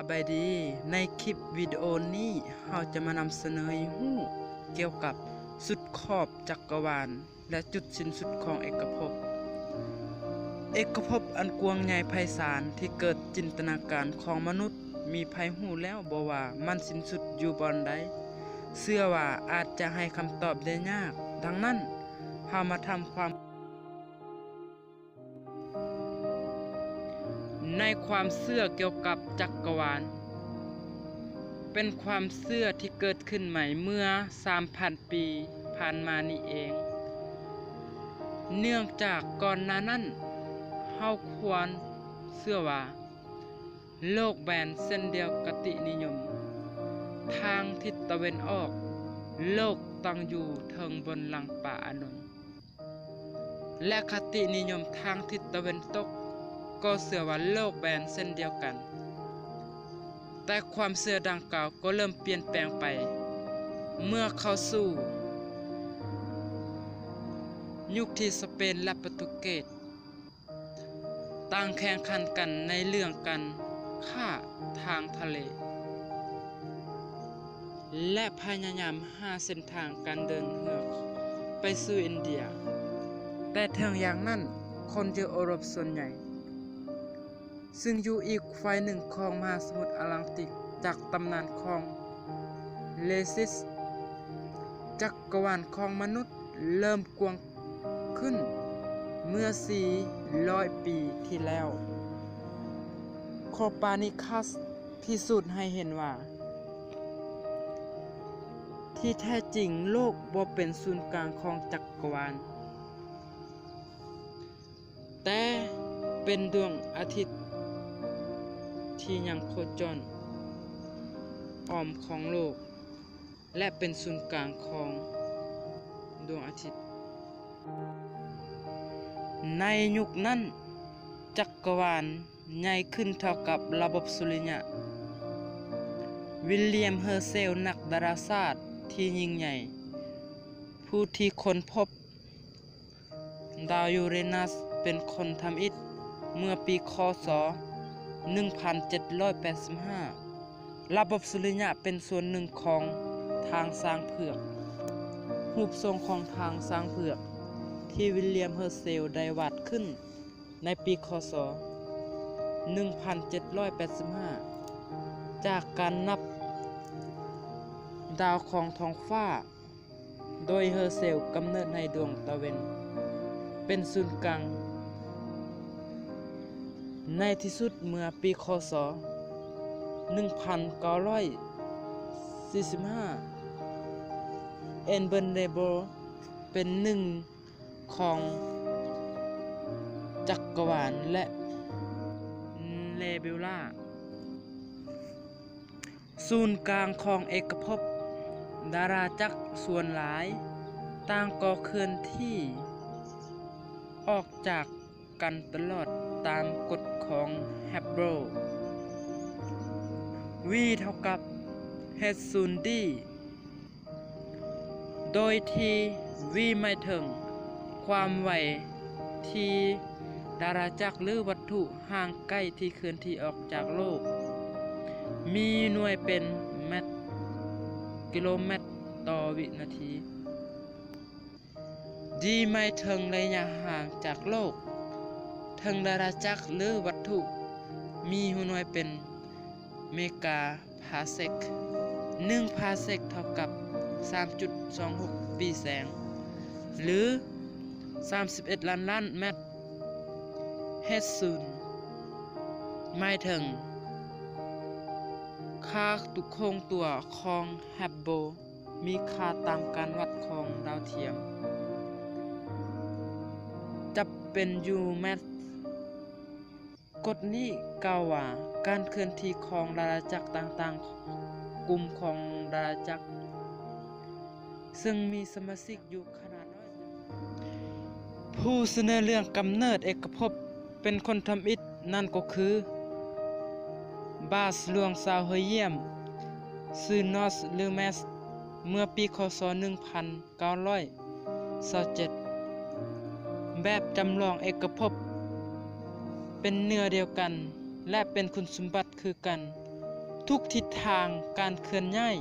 บายดีในคลิปวิดีโอนี้เราจะมานำเสนอให้ฮู้เกี่ยวกับสุดขอบจักรวาลและจุดสิ้นสุดของเอกภพอันกว้างใหญ่ไพศาลที่เกิดจินตนาการของมนุษย์มีไผฮู้แล้วบ่ว่ามันสิ้นสุดอยู่บ่อนใดเชื่อว่าอาจจะให้คำตอบได้ยากดังนั้นเรามาทำความในความเชื่อเกี่ยวกับจักรวาลเป็นความเชื่อที่เกิดขึ้นใหม่เมื่อ 3,000 ปีผ่านมานี่เองเนื่องจากก่อนหน้านั้นเฮาควรเชื่อว่าโลกแบนเส้นเดียวกตินิยมทางทิศตะวันออกโลกตั้งอยู่เทิงบนหลังป่าอานนท์และคตินิยมทางทิศตะวันตกก็เชื่อว่าโลกแบนเส้นเดียวกันแต่ความเชื่อดังกล่าวก็เริ่มเปลี่ยนแปลงไปเมื่อเข้าสู่ยุคที่สเปนและโปรตุเกสต่างแข่งขันกันในเรื่องการค้าทางทะเลและพยายามหาเส้นทางการเดินเรือไปสู่อินเดียแต่ถึงอย่างนั้นคนยุโรปส่วนใหญ่ซึ่งอยู่อีกฝ่ายหนึ่งของมหาสมุทรแอตแลนติกจากตำนานของเลซิสจักรวาลของมนุษย์เริ่มกว้างขึ้นเมื่อ 400 ปีที่แล้วโคปานิคัสพิสูจน์ให้เห็นว่าที่แท้จริงโลกบ่เป็นศูนย์กลางของจักรวาลแต่เป็นดวงอาทิตย์ที่ยังโคจรอ้อมของโลกและเป็นศูนย์กลางของดวงอาทิตย์ในยุคนั้นจักรวาลใหญ่ขึ้นเท่ากับระบบสุริยะวิลเลียมเฮอร์เซลนักดาราศาสตร์ที่ยิ่งใหญ่ผู้ที่ค้นพบดาวยูเรนัสเป็นคนทำอิฐเมื่อปีค.ศ. 1785 ระบบสุริยะเป็นส่วนหนึ่งของทางช้างเผือกรูปทรงของทางช้างเผือกที่วิลเลียมเฮอร์เซลได้วาดขึ้นในปีค.ศ. 1785 จากการนับดาวของท้องฟ้าโดยเฮอร์เซลกำเนิดให้ดวงตะเวนเป็นศูนย์กลางในที่สุดเมื่อปีค.ศ. 1945 เอ็นเบิร์นเดโบเป็นหนึ่งของจักรวาลและเลเบลล่าศูนย์กลางของเอกภพดาราจักรส่วนหลายต่างก็เคลื่อนที่ออกจากกันตลอดตามกฎของแฮบโบร V เท่ากับ h0d โดยที่ V หมายถึงความไวที่ดาราจักรหรือวัตถุห่างใกล้ที่เคลื่อนที่ออกจากโลกมีหน่วยเป็นกิโลเมตรต่อวินาที D หมายถึงระยะห่างจากโลกทั้งดาราจักรหรือวัตถุมีหน่วยเป็นเมกาพาเซก1พาเซกเท่ากับ 3.26 ปีแสงหรือ31 ล้านเมตร H0 หมายถึงค่าตุคงตัวของฮับเบิลมีค่าตามการวัดของดาวเทียมจะเป็นยูเมตรกฎนี้กล่าวว่าการเคลื่อนที่ของดาราจักรต่างๆกลุ่มของดาราจักรซึ่งมีสมาชิกอยู่ขนาดน้อยผู้เสนอเรื่องกำเนิดเอกภพเป็นคนทำอิฐนั่นก็คือบาสหลวงซาวเฮเยียมซือนอสลูเมสเมื่อปีค.ศ. 1927แบบจำลองเอกภพเป็นเนื้อเดียวกันและเป็นคุณสมบัติคือกัน ทุกทิศทางการเคลื่อนย้าย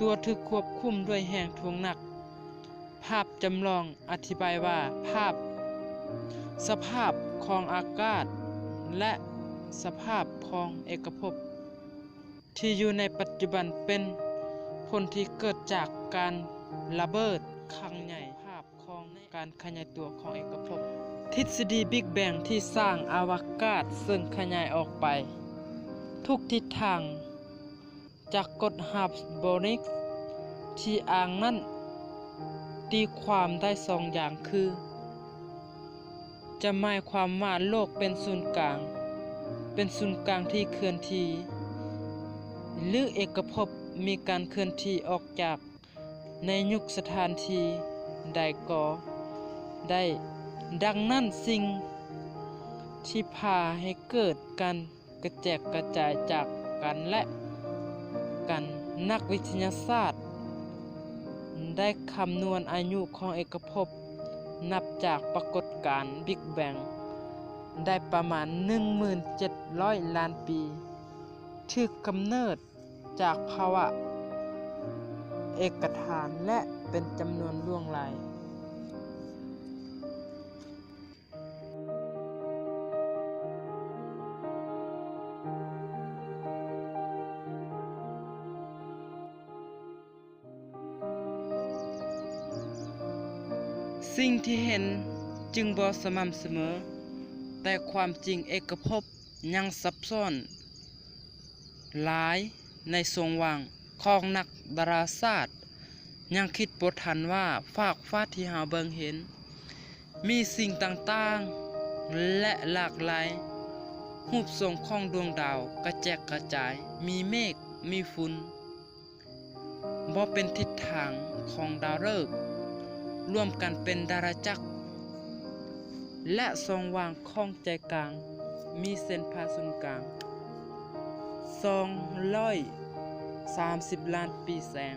ตัวถูกควบคุมด้วยแรงถ่วงหนักภาพจำลองอธิบายว่าสภาพของอากาศและสภาพของเอกภพที่อยู่ในปัจจุบันเป็นผลที่เกิดจากการระเบิดครั้งใหญ่ภาพของการขยายตัวของเอกภพทฤษฎีบิ๊กแบงที่สร้างอวกาศซึ่งขยายออกไปทุกทิศทางจากกฎฮับโบนิกที่อ้างนั้นตีความได้สองอย่างคือจะหมายความว่าโลกเป็นศูนย์กลางที่เคลื่อนที่หรือเอกภพมีการเคลื่อนที่ออกจากในยุคสถานที่ใดก็ได้ดังนั้นสิ่งที่พาให้เกิดการกระแจกกระจายจากกันและกันนักวิทยาศาสตร์ได้คำนวณอายุของเอกภพนับจากปรากฏการณ์บิ๊กแบงได้ประมาณ 17,000 ล้านปีถูกกำเนิดจากภาวะเอกฐานและเป็นจำนวนล่วงลายสิ่งที่เห็นจึงบ่สม่ำเสมอแต่ความจริงเอกภพยังซับซ้อนหลายในทรงว่างของนักดาราศาสตร์ยังคิดบ่ทันว่าฟากฟ้าที่เฮาเบิ่งเห็นมีสิ่งต่างๆและหลากหลายรูปทรงของดวงดาวกระแจกกระจายมีเมฆมีฝุ่นบ่เป็นทิศทางของดาวฤกษ์รวมกันเป็นดาราจักรและทรงว่างของใจกลางมีเส้นผ่าศูนย์กลาง230 ล้านปีแสง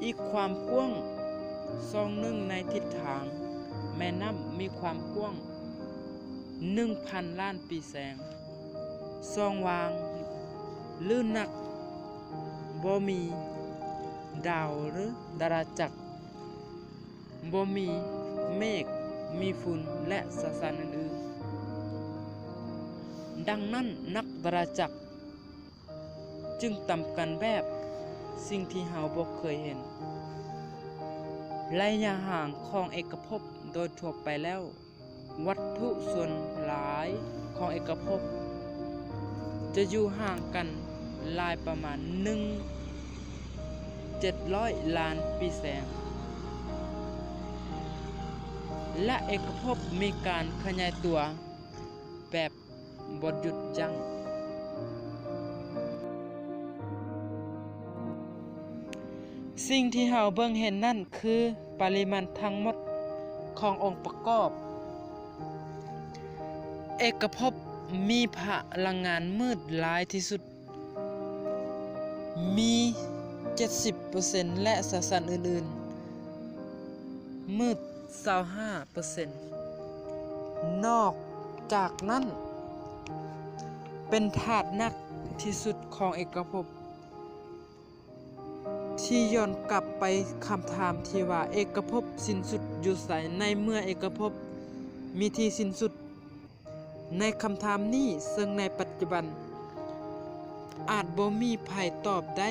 อีกความกว้าง1ในทิศทางแม่น้ำมีความกว้าง 1,000 ล้านปีแสงทรงว่างหรือนักบ่มีดาวหรือดาราจักรบ่มีเมฆมีฝุ่นและสสารอื่นๆดังนั้นนักดาราจักรจึงต่ำกันแบบสิ่งที่เฮาบ่เคยเห็นระยะห่างของเอกภพโดยทั่วไปแล้ววัตถุส่วนหลายของเอกภพจะอยู่ห่างกันหลายประมาณ700 ล้านปีแสงและเอกภพมีการขยายตัวแบบบ่หยุดยั้งสิ่งที่เฮาเบิ่งเห็นนั่นคือปริมาณทั้งหมดขององค์ประกอบเอกภพมีพลังงานมืดหลายที่สุดมี 70% และสสารอื่นๆมืด 25% นอกจากนั้นเป็นธาตุหนักที่สุดของเอกภพที่ย้อนกลับไปคำถามที่ว่าเอกภพสิ้นสุดอยู่ไสในเมื่อเอกภพมีที่สิ้นสุดในคำถามนี้ซึ่งในปัจจุบันอาจบ่มีไผตอบได้